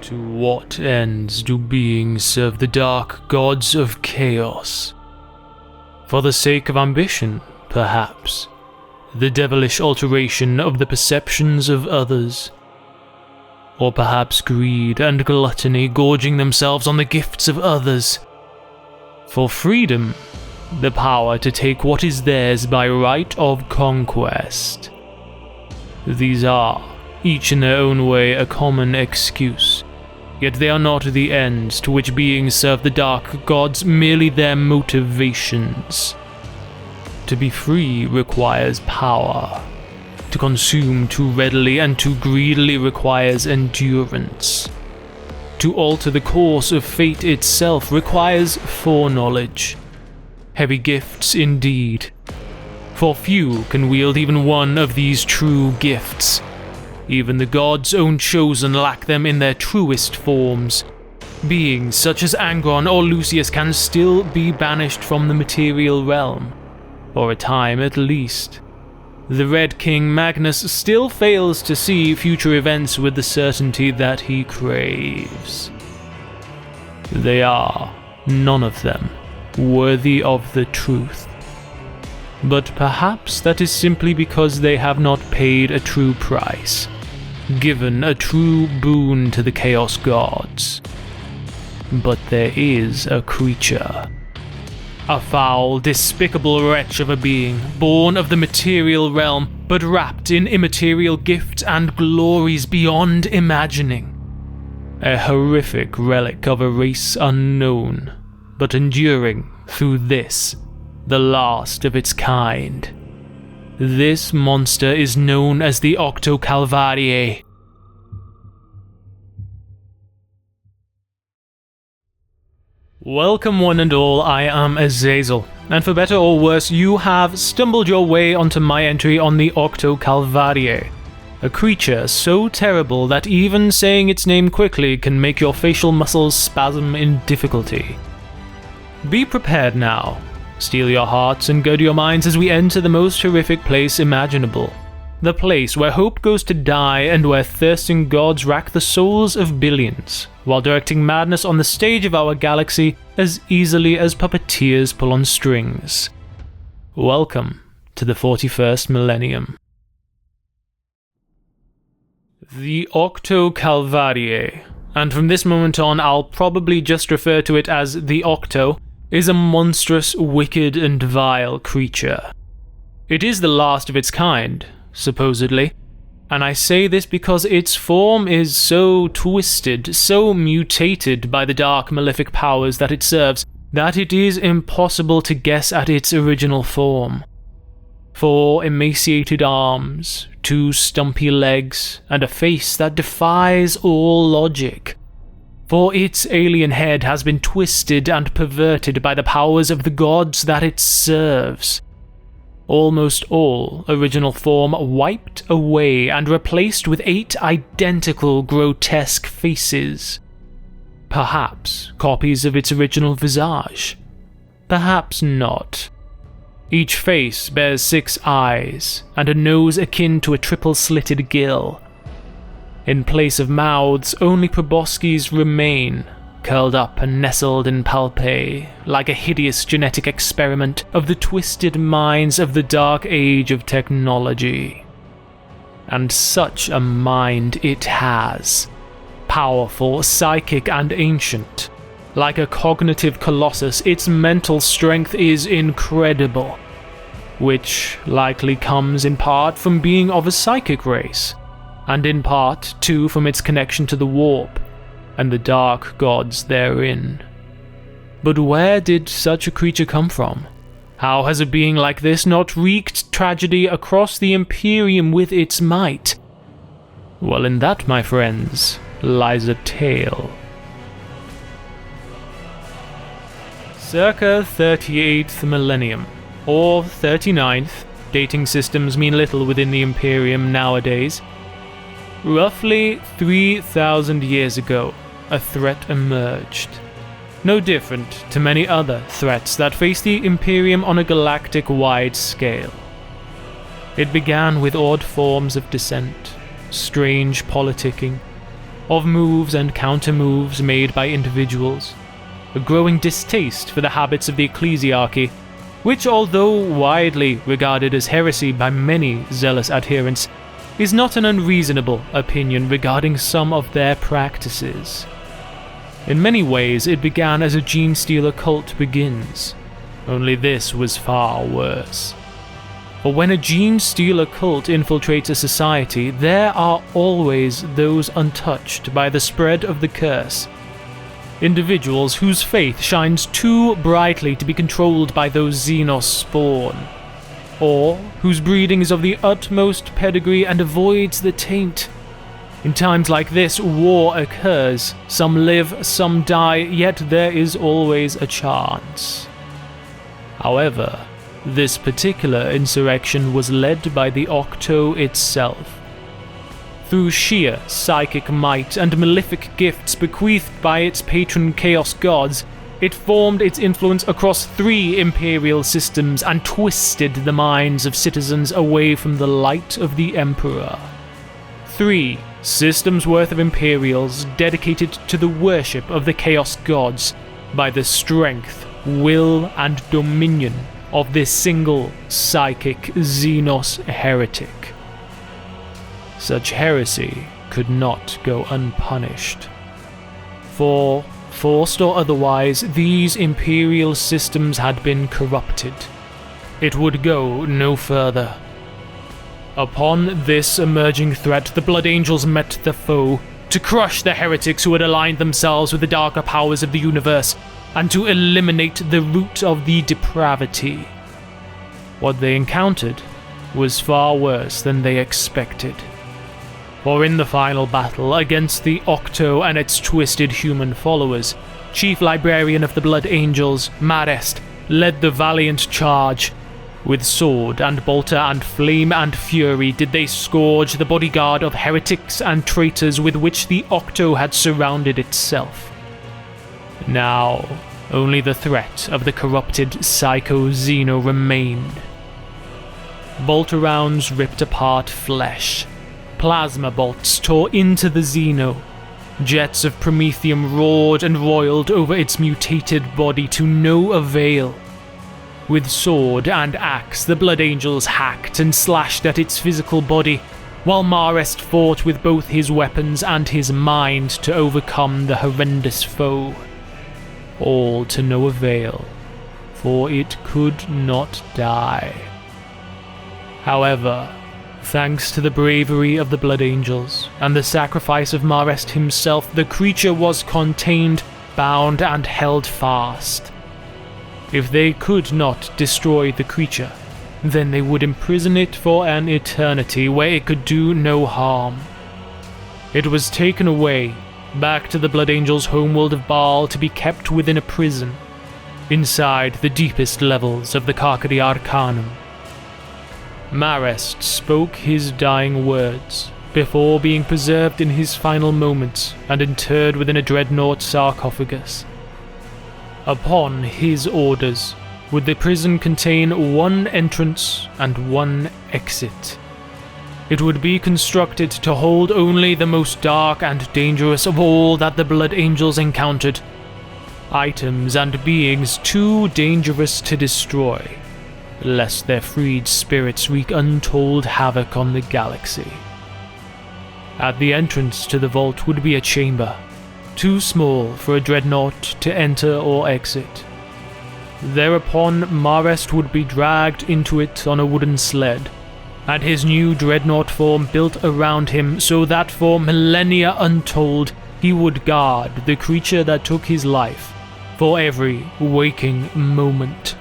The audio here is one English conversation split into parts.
To what ends do beings serve the dark gods of chaos? For the sake of ambition, perhaps, the devilish alteration of the perceptions of others, or perhaps greed and gluttony gorging themselves on the gifts of others. For freedom, the power to take what is theirs by right of conquest. These are, each in their own way, a common excuse, yet they are not the ends to which beings serve the dark gods, merely their motivations. To be free requires power. To consume too readily and too greedily requires endurance. To alter the course of fate itself requires foreknowledge. Heavy gifts indeed. For few can wield even one of these true gifts. Even the gods' own chosen lack them in their truest forms. Beings such as Angron or Lucius can still be banished from the material realm, for a time at least. The Red King Magnus still fails to see future events with the certainty that he craves. They are, none of them, worthy of the truth. But perhaps that is simply because they have not paid a true price, given a true boon to the Chaos Gods. But there is a creature. A foul, despicable wretch of a being, born of the material realm, but wrapped in immaterial gifts and glories beyond imagining. A horrific relic of a race unknown, but enduring through this, the last of its kind. This monster is known as the Octocalvariae. Welcome one and all, I am Azazel, and for better or worse, you have stumbled your way onto my entry on the Octocalvariae, a creature so terrible that even saying its name quickly can make your facial muscles spasm in difficulty. Be prepared now. Steel your hearts and gird your minds as we enter the most horrific place imaginable. The place where hope goes to die and where thirsting gods rack the souls of billions, while directing madness on the stage of our galaxy as easily as puppeteers pull on strings. Welcome to the 41st millennium. The Octocalvariae, and from this moment on I'll probably just refer to it as the Octo, is a monstrous, wicked and vile creature. It is the last of its kind, supposedly, and I say this because its form is so twisted, so mutated by the dark malefic powers that it serves, that it is impossible to guess at its original form. 4 emaciated arms, 2 stumpy legs, and a face that defies all logic. For its alien head has been twisted and perverted by the powers of the gods that it serves. Almost all original form wiped away and replaced with 8 identical grotesque faces. Perhaps copies of its original visage. Perhaps not. Each face bears 6 eyes, and a nose akin to a triple-slitted gill. In place of mouths, only probosces remain, curled up and nestled in palpae, like a hideous genetic experiment of the twisted minds of the dark age of technology. And such a mind it has. Powerful, psychic, and ancient. Like a cognitive colossus, its mental strength is incredible, which likely comes in part from being of a psychic race, and in part, too, from its connection to the warp, and the dark gods therein. But where did such a creature come from? How has a being like this not wreaked tragedy across the Imperium with its might? Well, in that, my friends, lies a tale. Circa 38th millennium, or 39th, dating systems mean little within the Imperium nowadays. Roughly 3,000 years ago, a threat emerged. No different to many other threats that face the Imperium on a galactic-wide scale. It began with odd forms of dissent, strange politicking, of moves and counter-moves made by individuals, a growing distaste for the habits of the ecclesiarchy, which, although widely regarded as heresy by many zealous adherents, is not an unreasonable opinion regarding some of their practices. In many ways, it began as a gene-stealer cult begins, only this was far worse. For when a gene-stealer cult infiltrates a society, there are always those untouched by the spread of the curse. Individuals whose faith shines too brightly to be controlled by those xenos spawn, or whose breeding is of the utmost pedigree and avoids the taint. In times like this, war occurs. Some live, some die, yet there is always a chance. However, this particular insurrection was led by the Octo itself. Through sheer psychic might and malefic gifts bequeathed by its patron chaos gods, it formed its influence across 3 imperial systems and twisted the minds of citizens away from the light of the Emperor. 3 systems worth of imperials dedicated to the worship of the chaos gods by the strength, will, and dominion of this single psychic xenos heretic. Such heresy could not go unpunished. For, forced or otherwise, these imperial systems had been corrupted. It would go no further. Upon this emerging threat, the Blood Angels met the foe, to crush the heretics who had aligned themselves with the darker powers of the universe, and to eliminate the root of the depravity. What they encountered was far worse than they expected. For in the final battle against the Octo and its twisted human followers, Chief Librarian of the Blood Angels, Marest, led the valiant charge. With sword and bolter and flame and fury did they scourge the bodyguard of heretics and traitors with which the Octo had surrounded itself. Now, only the threat of the corrupted Psycho-Xeno remained. Bolter rounds ripped apart flesh. Plasma bolts tore into the Xeno. Jets of promethium roared and roiled over its mutated body to no avail. With sword and axe, the Blood Angels hacked and slashed at its physical body, while Marest fought with both his weapons and his mind to overcome the horrendous foe. All to no avail, for it could not die. However, thanks to the bravery of the Blood Angels and the sacrifice of Marest himself, the creature was contained, bound, and held fast. If they could not destroy the creature, then they would imprison it for an eternity where it could do no harm. It was taken away, back to the Blood Angels' homeworld of Baal to be kept within a prison, inside the deepest levels of the Carcadi Arcanum. Marest spoke his dying words, before being preserved in his final moments and interred within a Dreadnought sarcophagus. Upon his orders, would the prison contain 1 entrance and 1 exit. It would be constructed to hold only the most dark and dangerous of all that the Blood Angels encountered, items and beings too dangerous to destroy, lest their freed spirits wreak untold havoc on the galaxy. At the entrance to the vault would be a chamber, too small for a Dreadnought to enter or exit. Thereupon, Marest would be dragged into it on a wooden sled, and his new Dreadnought form built around him so that for millennia untold he would guard the creature that took his life for every waking moment.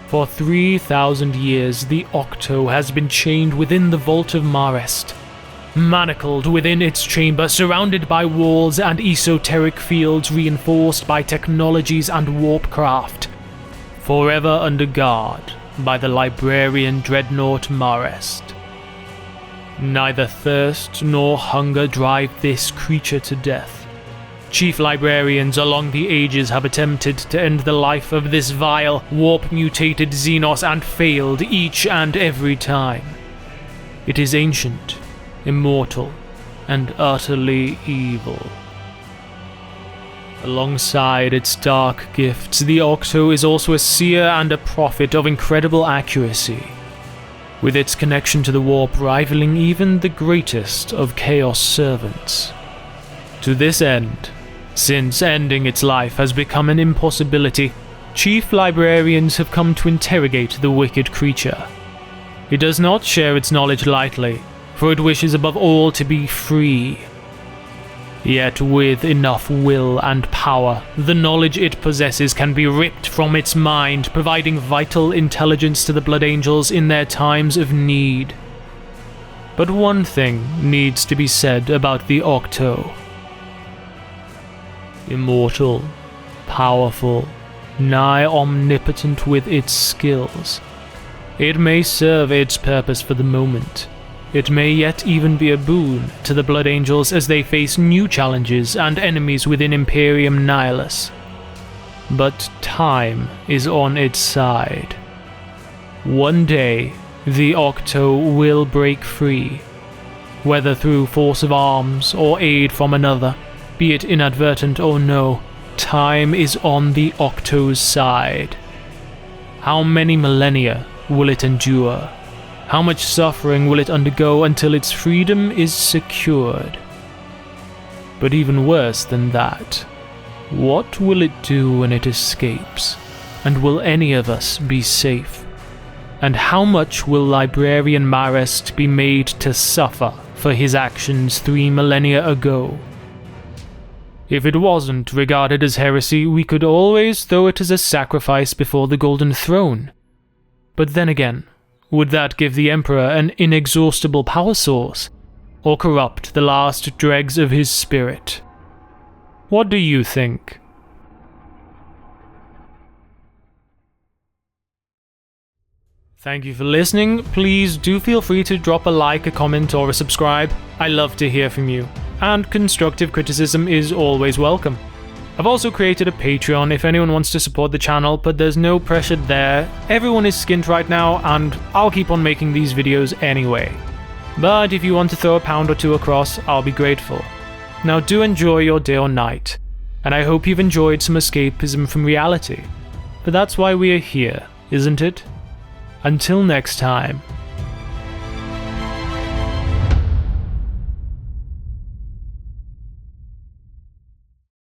For 3,000 years, the Octo has been chained within the vault of Marest, manacled within its chamber, surrounded by walls and esoteric fields reinforced by technologies and warpcraft, forever under guard by the Librarian Dreadnought Marest. Neither thirst nor hunger drive this creature to death. Chief Librarians along the ages have attempted to end the life of this vile, warp-mutated xenos and failed each and every time. It is ancient, immortal, and utterly evil. Alongside its dark gifts, the Octo is also a seer and a prophet of incredible accuracy, with its connection to the warp rivaling even the greatest of Chaos servants. To this end, since ending its life has become an impossibility, chief librarians have come to interrogate the wicked creature. It does not share its knowledge lightly, for it wishes above all to be free. Yet with enough will and power, the knowledge it possesses can be ripped from its mind, providing vital intelligence to the Blood Angels in their times of need. But one thing needs to be said about the Octo. Immortal, powerful, nigh omnipotent with its skills. It may serve its purpose for the moment. It may yet even be a boon to the Blood Angels as they face new challenges and enemies within Imperium Nihilus. But time is on its side. One day, the Octo will break free, whether through force of arms or aid from another, be it inadvertent or no. Time is on the Octo's side. How many millennia will it endure? How much suffering will it undergo until its freedom is secured? But even worse than that, what will it do when it escapes? And will any of us be safe? And how much will Librarian Marest be made to suffer for his actions 3 millennia ago? If it wasn't regarded as heresy, we could always throw it as a sacrifice before the Golden Throne. But then again, would that give the Emperor an inexhaustible power source, or corrupt the last dregs of his spirit? What do you think? Thank you for listening. Please do feel free to drop a like, a comment, or a subscribe. I love to hear from you, and constructive criticism is always welcome. I've also created a Patreon if anyone wants to support the channel, but there's no pressure there. Everyone is skint right now, and I'll keep on making these videos anyway. But if you want to throw a pound or two across, I'll be grateful. Now do enjoy your day or night, and I hope you've enjoyed some escapism from reality. But that's why we are here, isn't it? Until next time.